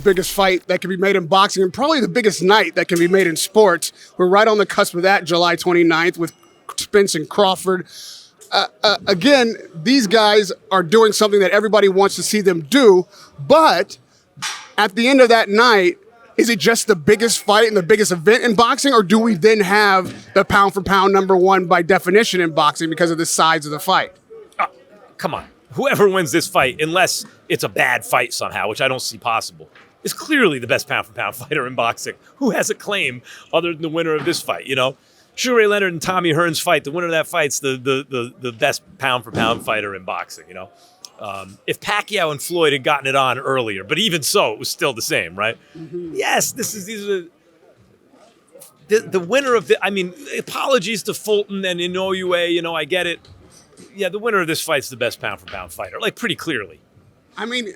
biggest fight that can be made in boxing and probably the biggest night that can be made in sports. We're right on the cusp of that, July 29th, with Spence and Crawford. Again, these guys are doing something that everybody wants to see them do, but at the end of that night, is it just the biggest fight and the biggest event in boxing, or do we then have the pound-for-pound number one by definition in boxing because of the size of the fight? Come on. Whoever wins this fight, unless it's a bad fight somehow, which I don't see possible, is clearly the best pound-for-pound fighter in boxing. Who has a claim other than the winner of this fight, you know? Sugar Ray Leonard and Tommy Hearns fight, the winner of that fight's the best pound-for-pound fighter in boxing, you know? If Pacquiao and Floyd had gotten it on earlier, but even so, it was still the same, right? Mm-hmm. Yes, these are the winner of the. I mean, apologies to Fulton and Inoue. You know, I get it. Yeah, the winner of this fight's the best pound-for-pound fighter, like pretty clearly. I mean,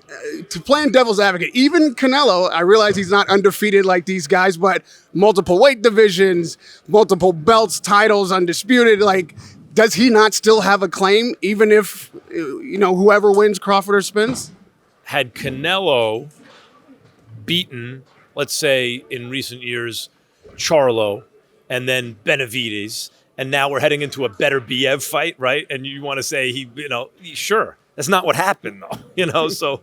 to play devil's advocate, even Canelo, I realize he's not undefeated like these guys, but multiple weight divisions, multiple belts, titles, undisputed, like. Does he not still have a claim, even if, you know, whoever wins, Crawford or Spence? Had Canelo beaten, let's say, in recent years, Charlo and then Benavidez, and now we're heading into a better Biev fight, right? And you want to say sure. That's not what happened, though, you know? So,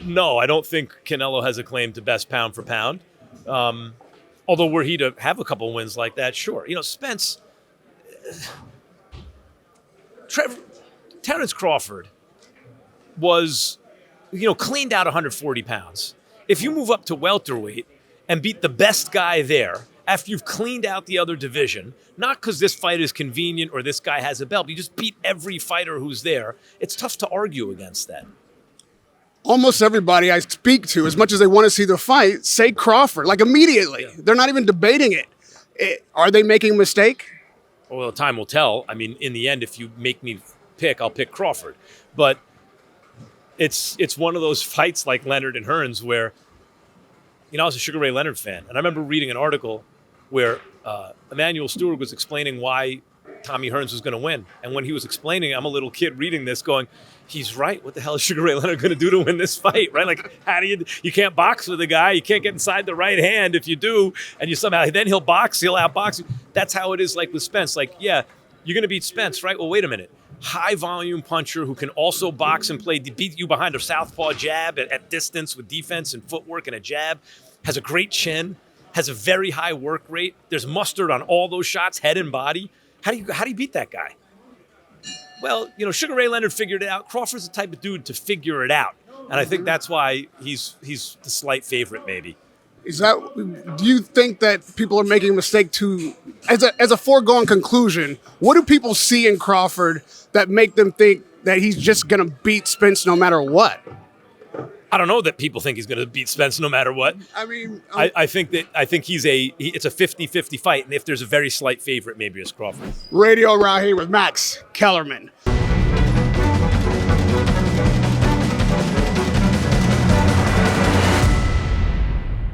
no, I don't think Canelo has a claim to best pound for pound. Although were he to have a couple wins like that, sure. You know, Spence... Terrence Crawford was, cleaned out 140 pounds. If you move up to welterweight and beat the best guy there after you've cleaned out the other division, not because this fight is convenient or this guy has a belt, but you just beat every fighter who's there, it's tough to argue against that. Almost everybody I speak to, as much as they want to see the fight, say Crawford, like immediately. Yeah. They're not even debating it. Are they making a mistake? Well, time will tell. I mean, in the end, if you make me pick, I'll pick Crawford. But it's one of those fights like Leonard and Hearns where, I was a Sugar Ray Leonard fan. And I remember reading an article where Emmanuel Stewart was explaining why Tommy Hearns was going to win. And when he was explaining, I'm a little kid reading this going, he's right. What the hell is Sugar Ray Leonard going to do to win this fight, right? Like, how do you can't box with a guy. You can't get inside the right hand. If you do, and you somehow, then he'll outbox you. That's how it is like with Spence. Like, yeah, you're going to beat Spence, right? Well, wait a minute. High volume puncher who can also box and beat you behind a southpaw jab at distance with defense and footwork and a jab, has a great chin, has a very high work rate. There's mustard on all those shots, head and body. How do you beat that guy? Well, Sugar Ray Leonard figured it out. Crawford's the type of dude to figure it out. And I think that's why he's the slight favorite, maybe. Do you think that people are making a mistake as a foregone conclusion, what do people see in Crawford that make them think that he's just going to beat Spence no matter what? I don't know that people think he's going to beat Spence no matter what. I mean, I think it's a 50-50 fight, and if there's a very slight favorite, maybe it's Crawford. Radio Rahim with Max Kellerman.